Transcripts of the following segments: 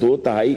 2/3,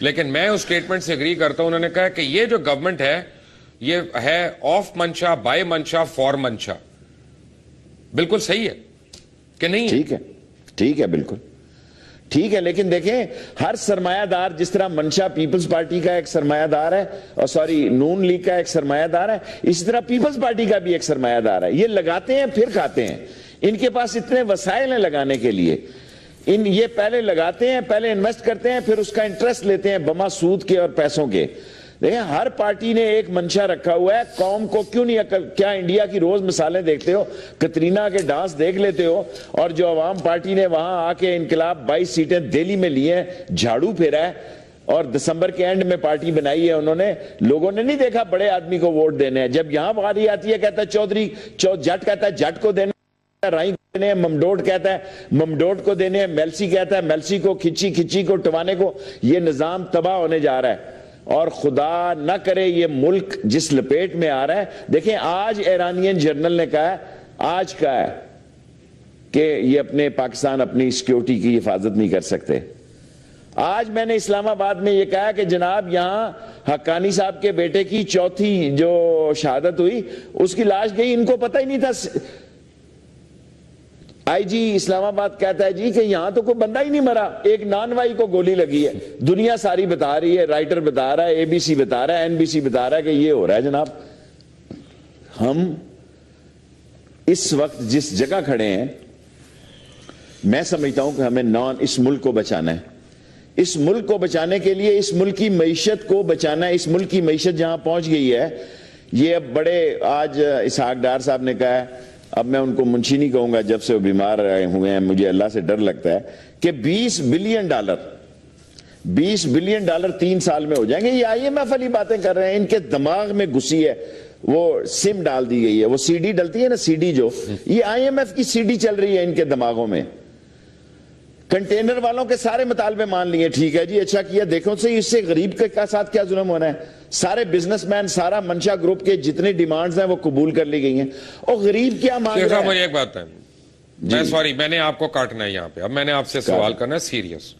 لیکن میں اس سٹیٹمنٹ سے اگری کرتا ہوں. انہوں نے کہا کہ یہ جو گورنمنٹ ہے یہ ہے آف منشا، بائی منشا، فار منشا. بالکل صحیح ہے کہ نہیں؟ ٹھیک ہے، بالکل ٹھیک ہے. لیکن دیکھیں ہر سرمایہ دار، جس طرح منشا پیپلز پارٹی کا ایک سرمایہ دار ہے، اور نون لیگ کا ایک سرمایہ دار ہے، اسی طرح پیپلز پارٹی کا بھی ایک سرمایہ دار ہے. یہ لگاتے ہیں پھر کھاتے ہیں. ان کے پاس اتنے وسائل ہیں لگانے کے لیے. یہ پہلے لگاتے ہیں، پہلے انویسٹ کرتے ہیں، پھر اس کا انٹرسٹ لیتے ہیں بما سود کے اور پیسوں کے. دیکھیں ہر پارٹی نے ایک منشا رکھا ہوا ہے. قوم کو کیوں نہیں عقل؟ کیا انڈیا کی روز مثالیں دیکھتے ہو؟ کترینا کے ڈانس دیکھ لیتے ہو؟ اور جو عوام پارٹی نے وہاں آ کے انقلاب 22 سیٹیں دہلی میں لی ہیں، جھاڑو پھیرا ہے اور دسمبر کے اینڈ میں پارٹی بنائی ہے انہوں نے. لوگوں نے نہیں دیکھا بڑے آدمی کو ووٹ دینے ہیں. جب یہاں باری آتی ہے کہتا ہے چودھری، جٹ کہتا ہے جٹ کو دینے، رائی کو دینے ہیں، ممڈوٹ کہتا ہے ممڈوٹ کو دینے ہیں، میلسی کہتا ہے میلسی کو، کھچی کو ٹوانے کو. یہ نظام تباہ ہونے جا رہا ہے اور خدا نہ کرے یہ ملک جس لپیٹ میں آ رہا ہے. دیکھیں آج ایرانین جنرل نے کہا ہے، آج کہا ہے کہ یہ اپنے پاکستان اپنی سیکیورٹی کی حفاظت نہیں کر سکتے. آج میں نے اسلام آباد میں یہ کہا کہ جناب یہاں حقانی صاحب کے بیٹے کی چوتھی جو شہادت ہوئی، اس کی لاش گئی، ان کو پتہ ہی نہیں تھا. آئی جی اسلام آباد کہتا ہے جی کہ یہاں تو کوئی بندہ ہی نہیں مرا، ایک نانوائی کو گولی لگی ہے. دنیا ساری بتا رہی ہے، رائٹر بتا رہا ہے، اے بی سی بتا رہا ہے، این بی سی بتا رہا ہے کہ یہ ہو رہا ہے. جناب ہم اس وقت جس جگہ کھڑے ہیں، میں سمجھتا ہوں کہ ہمیں اس ملک کو بچانا ہے. اس ملک کو بچانے کے لیے اس ملک کی معیشت کو بچانا ہے. اس ملک کی معیشت جہاں پہنچ گئی ہے، یہ اب بڑے آج اسحاق ڈار صاحب نے کہا ہے، اب میں ان کو منشی نہیں کہوں گا، جب سے وہ بیمار ہوئے ہیں مجھے اللہ سے ڈر لگتا ہے کہ $20 بلین 3 سال میں ہو جائیں گے. یہ آئی ایم ایف والی باتیں کر رہے ہیں، ان کے دماغ میں گھسی ہے، وہ سم ڈال دی گئی ہے، وہ سی ڈی ڈلتی ہے نا، سی ڈی جو یہ آئی ایم ایف کی سی ڈی چل رہی ہے ان کے دماغوں میں. کنٹینر والوں کے سارے مطالبے مان لیے، ٹھیک ہے جی اچھا کیا. دیکھو سے اس سے غریب کے ساتھ کیا ظلم ہونا ہے. سارے بزنس مین، سارا منشا گروپ کے جتنے ڈیمانڈز ہیں وہ قبول کر لی گئی ہیں، اور غریب کیا مانگ رہا ہے. مجھے ایک بات ہے، میں سوری میں نے آپ کو کاٹنا ہے یہاں پہ. اب میں نے آپ سے سوال کرنا ہے سیریس،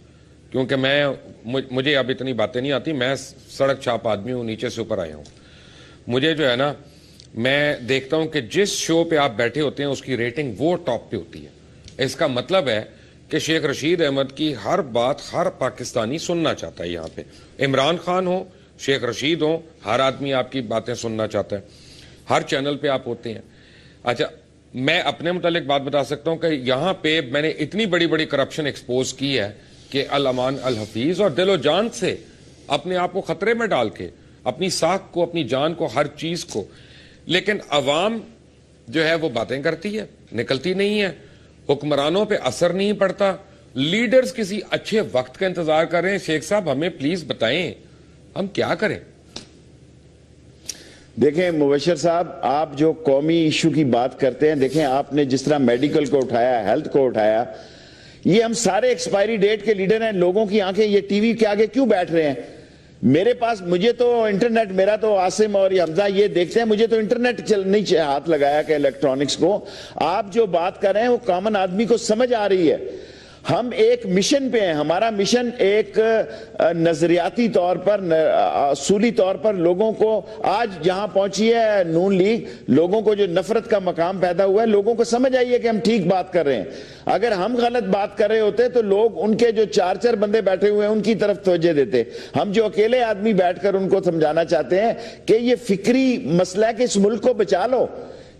کیونکہ مجھے اب اتنی باتیں نہیں آتی. میں سڑک چھاپ آدمی ہوں، نیچے سے اوپر آیا ہوں. مجھے جو ہے نا، میں دیکھتا ہوں کہ جس شو پہ آپ بیٹھے ہوتے ہیں اس کی ریٹنگ وہ ٹاپ پہ ہوتی ہے. اس کا مطلب ہے کہ شیخ رشید احمد کی ہر بات ہر پاکستانی سننا چاہتا ہے. یہاں پہ عمران خان ہو، شیخ رشید ہو، ہر آدمی آپ کی باتیں سننا چاہتا ہے. ہر چینل پہ آپ ہوتے ہیں. اچھا میں اپنے متعلق بات بتا سکتا ہوں کہ یہاں پہ میں نے اتنی بڑی بڑی کرپشن ایکسپوز کی ہے کہ الامان الحفیظ، اور دل و جان سے اپنے آپ کو خطرے میں ڈال کے، اپنی ساکھ کو، اپنی جان کو، ہر چیز کو. لیکن عوام جو ہے وہ باتیں کرتی ہے، نکلتی نہیں ہے. حکمرانوں پہ اثر نہیں پڑتا. لیڈرز کسی اچھے وقت کا انتظار کر رہے ہیں. شیخ صاحب ہمیں پلیز بتائیں ہم کیا کریں؟ دیکھیں مبشر صاحب، آپ جو قومی ایشو کی بات کرتے ہیں، دیکھیں آپ نے جس طرح میڈیکل کو اٹھایا، ہیلتھ کو اٹھایا، یہ ہم سارے ایکسپائری ڈیٹ کے لیڈر ہیں. لوگوں کی آنکھیں یہ ٹی وی کے آگے کیوں بیٹھ رہے ہیں؟ میرے پاس، مجھے تو انٹرنیٹ، میرا تو عاصم اور حمزہ یہ دیکھتے ہیں، مجھے تو انٹرنیٹ نہیں ہاتھ لگایا کہ الیکٹرانکس کو. آپ جو بات کر رہے ہیں وہ کامن آدمی کو سمجھ آ رہی ہے. ہم ایک مشن پہ ہیں. ہمارا مشن ایک نظریاتی طور پر، اصولی طور پر لوگوں کو، آج جہاں پہنچی ہے نون لیگ، لوگوں کو جو نفرت کا مقام پیدا ہوا ہے، لوگوں کو سمجھ آئی ہے کہ ہم ٹھیک بات کر رہے ہیں. اگر ہم غلط بات کر رہے ہوتے تو لوگ، ان کے جو 4 بندے بیٹھے ہوئے ہیں ان کی طرف توجہ دیتے. ہم جو اکیلے آدمی بیٹھ کر ان کو سمجھانا چاہتے ہیں کہ یہ فکری مسئلہ ہے کہ اس ملک کو بچا لو.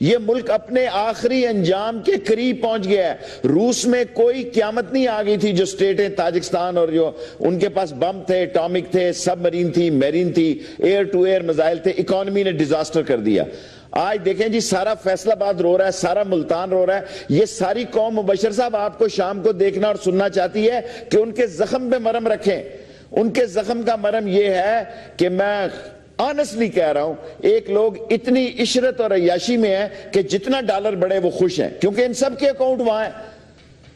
یہ ملک اپنے آخری انجام کے قریب پہنچ گیا ہے. روس میں کوئی قیامت نہیں آ گئی تھی. جو سٹیٹیں تاجکستان اور جو ان کے پاس بم تھے، اٹامک تھے، سب مرین تھی، میرین تھی، ایئر ٹو ایئر میزائل تھے، اکانومی نے ڈیزاسٹر کر دیا. آج دیکھیں جی سارا فیصل آباد رو رہا ہے، سارا ملتان رو رہا ہے. یہ ساری قوم مبشر صاحب آپ کو شام کو دیکھنا اور سننا چاہتی ہے کہ ان کے زخم پہ مرہم رکھیں. ان کے زخم کا مرہم یہ ہے کہ میں آنسٹلی کہہ رہا ہوں، ایک لوگ اتنی عشرت اور عیاشی میں ہیں کہ جتنا ڈالر بڑھے وہ خوش ہیں، کیونکہ ان سب کے اکاؤنٹ وہاں ہیں.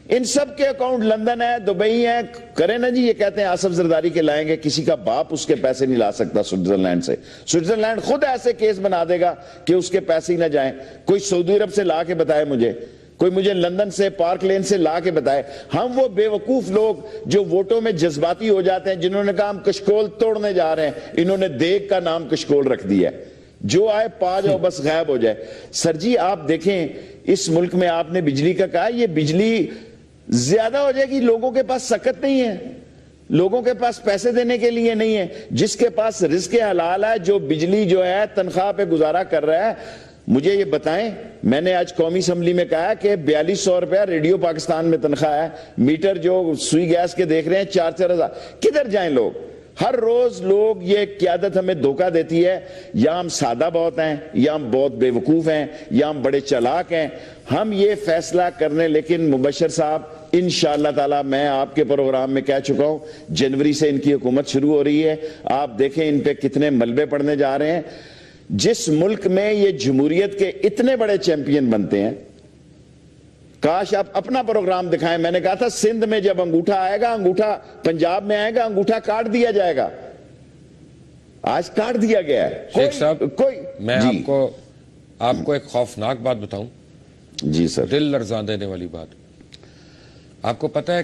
ان سب کے اکاؤنٹ لندن ہے، دبئی ہے. کریں نا جی، یہ کہتے ہیں آصف زرداری کے لائیں گے، کسی کا باپ اس کے پیسے نہیں لا سکتا سوئٹزرلینڈ سے. سوئٹزرلینڈ خود ایسے کیس بنا دے گا کہ اس کے پیسے ہی نہ جائیں. کوئی سعودی عرب سے لا کے بتائے مجھے، کوئی مجھے لندن سے پارک لین سے لا کے بتائے. ہم وہ بے وقوف لوگ جو ووٹوں میں جذباتی ہو جاتے ہیں, جنہوں نے کہا ہم کشکول توڑنے جا رہے ہیں, انہوں نے دیگ کا نام کشکول رکھ دیا ہے, جو آئے پا جاؤ بس غائب ہو جائے. سر جی آپ دیکھیں اس ملک میں آپ نے بجلی کا کہا, یہ بجلی زیادہ ہو جائے گی, لوگوں کے پاس سکت نہیں ہے, لوگوں کے پاس پیسے دینے کے لیے نہیں ہے. جس کے پاس رزق حلال ہے, جو بجلی جو ہے تنخواہ پہ گزارا کر رہا ہے, مجھے یہ بتائیں. میں نے آج قومی اسمبلی میں کہا کہ 4200 روپیہ ریڈیو پاکستان میں تنخواہ ہے, میٹر جو سوئی گیس کے دیکھ رہے ہیں 4-4 ہزار. کدھر جائیں لوگ؟ ہر روز لوگ, یہ قیادت ہمیں دھوکہ دیتی ہے, یا ہم سادہ بہت ہیں, یا ہم بہت بے وقوف ہیں, یا ہم بڑے چالاک ہیں. ہم یہ فیصلہ کرنے, لیکن مبشر صاحب انشاءاللہ تعالی میں آپ کے پروگرام میں کہہ چکا ہوں, جنوری سے ان کی حکومت شروع ہو رہی ہے. آپ دیکھیں ان پہ کتنے ملبے پڑنے جا رہے ہیں. جس ملک میں یہ جمہوریت کے اتنے بڑے چیمپئن بنتے ہیں, کاش آپ اپنا پروگرام دکھائیں. میں نے کہا تھا سندھ میں جب انگوٹھا آئے گا, انگوٹھا پنجاب میں آئے گا, انگوٹھا کاٹ دیا جائے گا. آج کاٹ دیا گیا ہے. شیخ صاحب میں جی آپ کو ایک خوفناک بات بتاؤں, جی سر, دل لرزاں دینے والی بات. آپ کو پتہ ہے